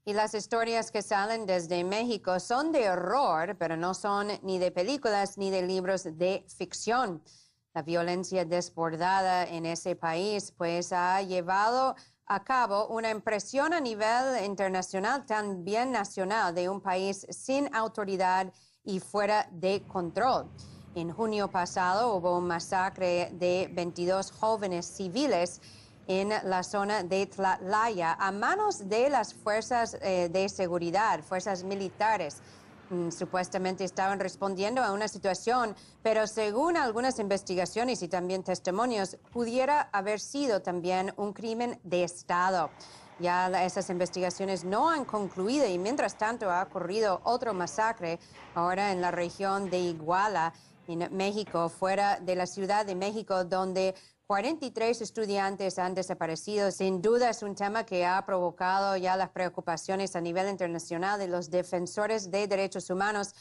Y las historias que salen desde México son de horror, pero no son ni de películas ni de libros de ficción. La violencia desbordada en ese país pues ha llevado a cabo una impresión a nivel internacional, también nacional, de un país sin autoridad y fuera de control. En junio pasado hubo un masacre de 22 jóvenes civiles en la zona de Tlatlaya a manos de las fuerzas de seguridad, fuerzas militares. Supuestamente estaban respondiendo a una situación, pero según algunas investigaciones y también testimonios, pudiera haber sido también un crimen de Estado. Ya esas investigaciones no han concluido y mientras tanto ha ocurrido otro masacre ahora en la región de Iguala, en México, fuera de la Ciudad de México, donde 43 estudiantes han desaparecido. Sin duda es un tema que ha provocado ya las preocupaciones a nivel internacional de los defensores de derechos humanos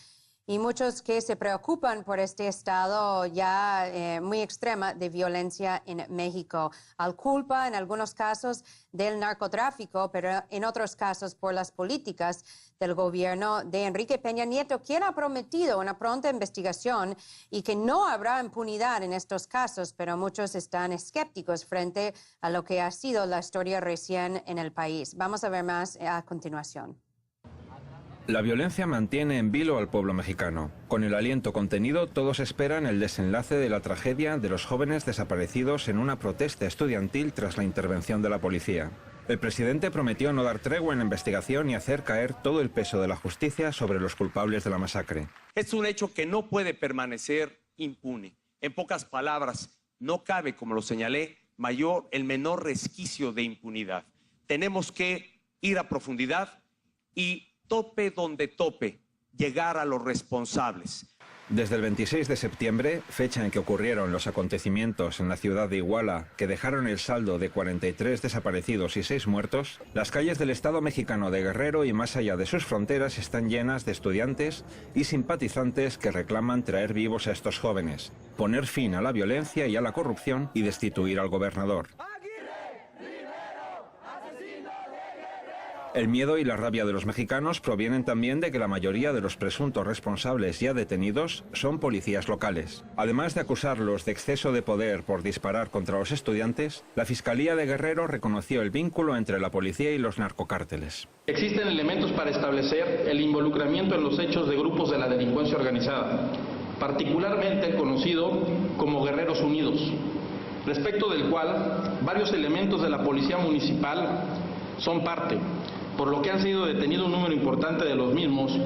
y muchos que se preocupan por este estado ya muy extrema de violencia en México. Al culpa en algunos casos del narcotráfico, pero en otros casos por las políticas del gobierno de Enrique Peña Nieto, quien ha prometido una pronta investigación y que no habrá impunidad en estos casos, pero muchos están escépticos frente a lo que ha sido la historia recién en el país. Vamos a ver más a continuación. La violencia mantiene en vilo al pueblo mexicano. Con el aliento contenido, todos esperan el desenlace de la tragedia de los jóvenes desaparecidos en una protesta estudiantil tras la intervención de la policía. El presidente prometió no dar tregua en la investigación y hacer caer todo el peso de la justicia sobre los culpables de la masacre. Es un hecho que no puede permanecer impune. En pocas palabras, no cabe, como lo señalé, el menor resquicio de impunidad. Tenemos que ir a profundidad y tope donde tope, llegar a los responsables. Desde el 26 de septiembre, fecha en que ocurrieron los acontecimientos en la ciudad de Iguala, que dejaron el saldo de 43 desaparecidos y 6 muertos, las calles del Estado mexicano de Guerrero y más allá de sus fronteras están llenas de estudiantes y simpatizantes que reclaman traer vivos a estos jóvenes, poner fin a la violencia y a la corrupción y destituir al gobernador. El miedo y la rabia de los mexicanos provienen también de que la mayoría de los presuntos responsables ya detenidos son policías locales. Además de acusarlos de exceso de poder por disparar contra los estudiantes, la Fiscalía de Guerrero reconoció el vínculo entre la policía y los narcocárteles. Existen elementos para establecer el involucramiento en los hechos de grupos de la delincuencia organizada, particularmente conocido como Guerreros Unidos, respecto del cual varios elementos de la Policía Municipal son parte, por lo que han sido detenido un número importante de los mismos.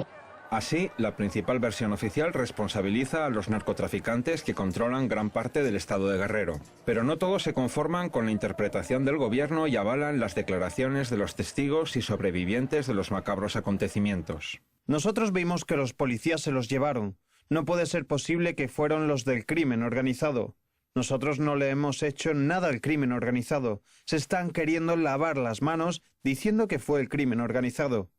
Así, la principal versión oficial responsabiliza a los narcotraficantes que controlan gran parte del estado de Guerrero. Pero no todos se conforman con la interpretación del gobierno y avalan las declaraciones de los testigos y sobrevivientes de los macabros acontecimientos. Nosotros vimos que los policías se los llevaron. No puede ser posible que fueron los del crimen organizado. Nosotros no le hemos hecho nada al crimen organizado. Se están queriendo lavar las manos diciendo que fue el crimen organizado.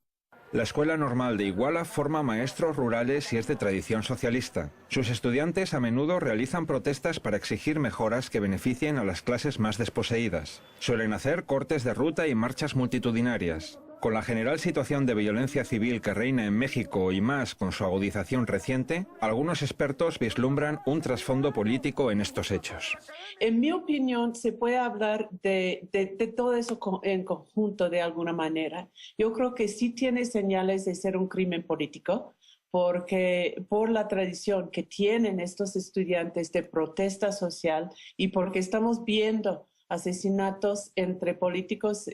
La Escuela Normal de Iguala forma maestros rurales y es de tradición socialista. Sus estudiantes a menudo realizan protestas para exigir mejoras que beneficien a las clases más desposeídas. Suelen hacer cortes de ruta y marchas multitudinarias. Con la general situación de violencia civil que reina en México y más con su agudización reciente, algunos expertos vislumbran un trasfondo político en estos hechos. En mi opinión, se puede hablar de todo eso en conjunto de alguna manera. Yo creo que sí tiene señales de ser un crimen político, porque por la tradición que tienen estos estudiantes de protesta social y porque estamos viendo asesinatos entre políticos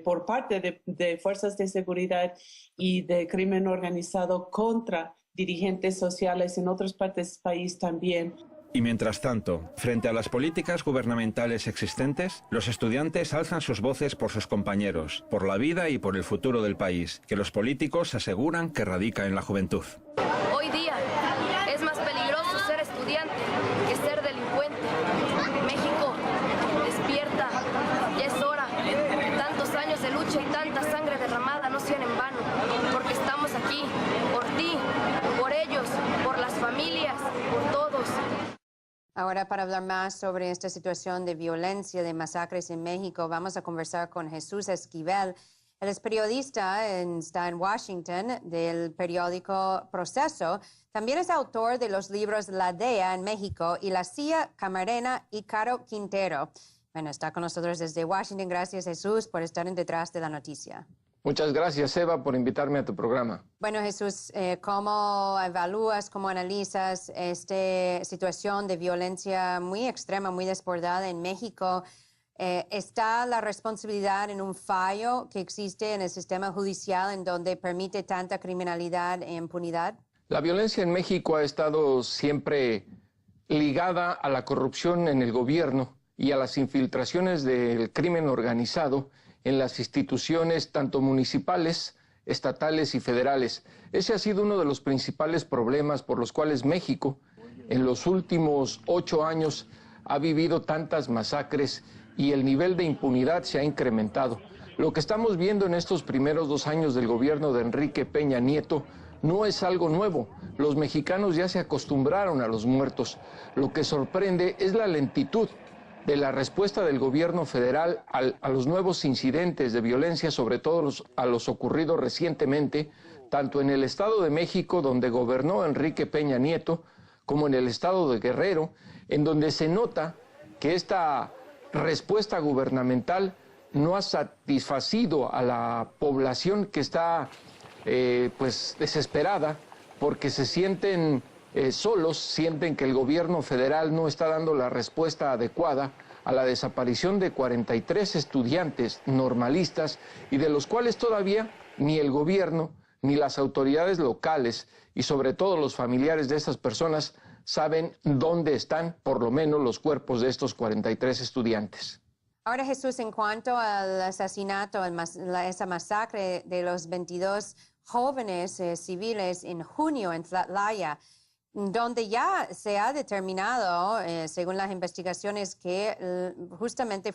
por parte de fuerzas de seguridad y de crimen organizado contra dirigentes sociales en otras partes del país también. Y mientras tanto, frente a las políticas gubernamentales existentes, los estudiantes alzan sus voces por sus compañeros, por la vida y por el futuro del país, que los políticos aseguran que radica en la juventud. Hoy día es más peligroso ser estudiante que ser delincuente. México, despierta, ya es hora. Tantos años de lucha y tanta sangre derramada no sean en vano, porque estamos aquí, por ti, por ellos, por las familias, por todos. Ahora, para hablar más sobre esta situación de violencia, de masacres en México, vamos a conversar con Jesús Esquivel. Él es periodista, está en Washington, del periódico Proceso. También es autor de los libros La DEA en México y La CIA, Camarena y Caro Quintero. Bueno, está con nosotros desde Washington. Gracias, Jesús, por estar en Detrás de la Noticia. Muchas gracias, Eva, por invitarme a tu programa. Bueno, Jesús, ¿cómo evalúas, cómo analizas esta situación de violencia muy extrema, muy desbordada en México? ¿Está la responsabilidad en un fallo que existe en el sistema judicial en donde permite tanta criminalidad e impunidad? La violencia en México ha estado siempre ligada a la corrupción en el gobierno y a las infiltraciones del crimen organizado en las instituciones tanto municipales, estatales y federales. Ese ha sido uno de los principales problemas por los cuales México en los últimos 8 años ha vivido tantas masacres y el nivel de impunidad se ha incrementado. Lo que estamos viendo en estos primeros 2 años del gobierno de Enrique Peña Nieto no es algo nuevo. Los mexicanos ya se acostumbraron a los muertos. Lo que sorprende es la lentitud de la respuesta del gobierno federal a los nuevos incidentes de violencia, sobre todo a los ocurridos recientemente, tanto en el Estado de México, donde gobernó Enrique Peña Nieto, como en el Estado de Guerrero, en donde se nota que esta respuesta gubernamental no ha satisfacido a la población que está pues desesperada, porque se sienten solos, sienten que el gobierno federal no está dando la respuesta adecuada a la desaparición de 43 estudiantes normalistas y de los cuales todavía ni el gobierno ni las autoridades locales y sobre todo los familiares de estas personas saben dónde están por lo menos los cuerpos de estos 43 estudiantes. Ahora, Jesús, en cuanto al asesinato, esa masacre de los 22 jóvenes civiles en junio en Tlatlaya, donde ya se ha determinado, según las investigaciones, que justamente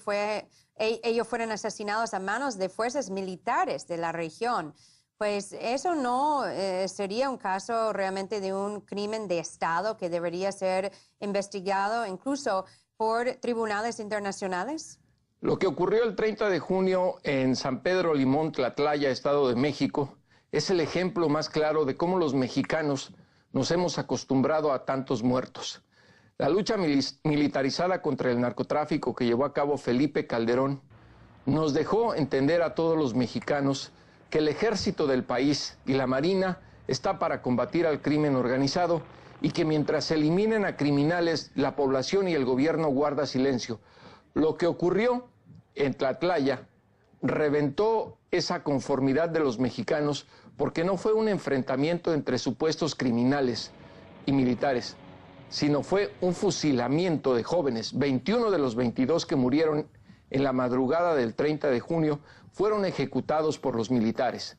ellos fueron asesinados a manos de fuerzas militares de la región. Pues eso no sería un caso realmente de un crimen de Estado que debería ser investigado incluso por tribunales internacionales. Lo que ocurrió el 30 de junio en San Pedro Limón, Tlatlaya, Estado de México, es el ejemplo más claro de cómo los mexicanos nos hemos acostumbrado a tantos muertos. La lucha militarizada contra el narcotráfico que llevó a cabo Felipe Calderón nos dejó entender a todos los mexicanos que el ejército del país y la marina está para combatir al crimen organizado y que mientras se eliminen a criminales, la población y el gobierno guarda silencio. Lo que ocurrió en Tlatlaya reventó esa conformidad de los mexicanos porque no fue un enfrentamiento entre supuestos criminales y militares, sino fue un fusilamiento de jóvenes. 21 de los 22 que murieron en la madrugada del 30 de junio fueron ejecutados por los militares.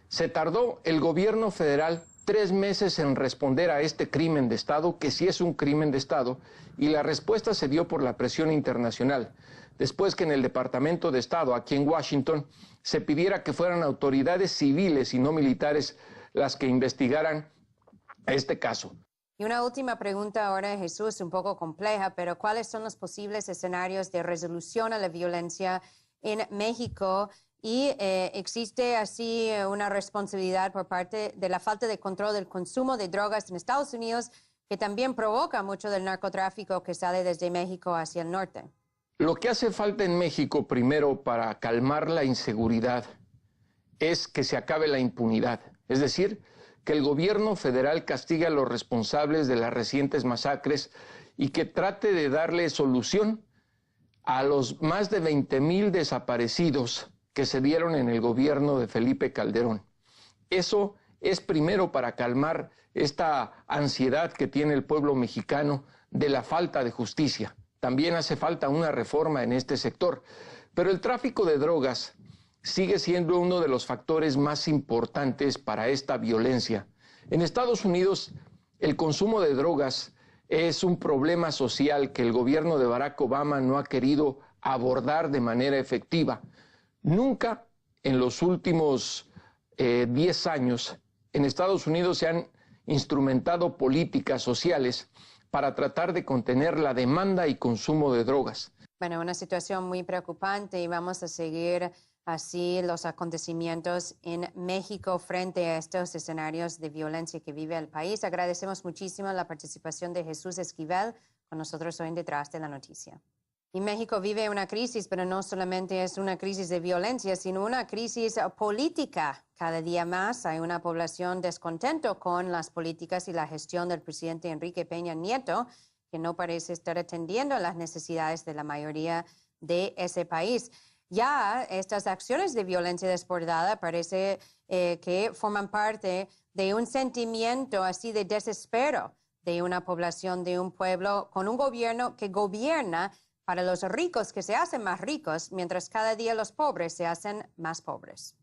Se tardó el gobierno federal 3 meses en responder a este crimen de Estado, que sí es un crimen de Estado, y la respuesta se dio por la presión internacional, después que en el Departamento de Estado, aquí en Washington, se pidiera que fueran autoridades civiles y no militares las que investigaran este caso. Y una última pregunta ahora, Jesús, un poco compleja, pero ¿cuáles son los posibles escenarios de resolución a la violencia en México? Y existe así una responsabilidad por parte de la falta de control del consumo de drogas en Estados Unidos, que también provoca mucho del narcotráfico que sale desde México hacia el norte. Lo que hace falta en México, primero, para calmar la inseguridad, es que se acabe la impunidad. Es decir, que el gobierno federal castigue a los responsables de las recientes masacres y que trate de darle solución a los más de 20,000 desaparecidos que se dieron en el gobierno de Felipe Calderón. Eso es primero para calmar esta ansiedad que tiene el pueblo mexicano de la falta de justicia. También hace falta una reforma en este sector. Pero el tráfico de drogas sigue siendo uno de los factores más importantes para esta violencia. En Estados Unidos, el consumo de drogas es un problema social que el gobierno de Barack Obama no ha querido abordar de manera efectiva. Nunca en los últimos 10 años en Estados Unidos se han instrumentado políticas sociales para tratar de contener la demanda y consumo de drogas. Bueno, una situación muy preocupante y vamos a seguir así los acontecimientos en México frente a estos escenarios de violencia que vive el país. Agradecemos muchísimo la participación de Jesús Esquivel con nosotros hoy en Detrás de la Noticia. Y México vive una crisis, pero no solamente es una crisis de violencia, sino una crisis política. Cada día más hay una población descontento con las políticas y la gestión del presidente Enrique Peña Nieto, que no parece estar atendiendo a las necesidades de la mayoría de ese país. Ya estas acciones de violencia desbordada parece que forman parte de un sentimiento así de desespero de una población, de un pueblo, con un gobierno que gobierna para los ricos que se hacen más ricos, mientras cada día los pobres se hacen más pobres.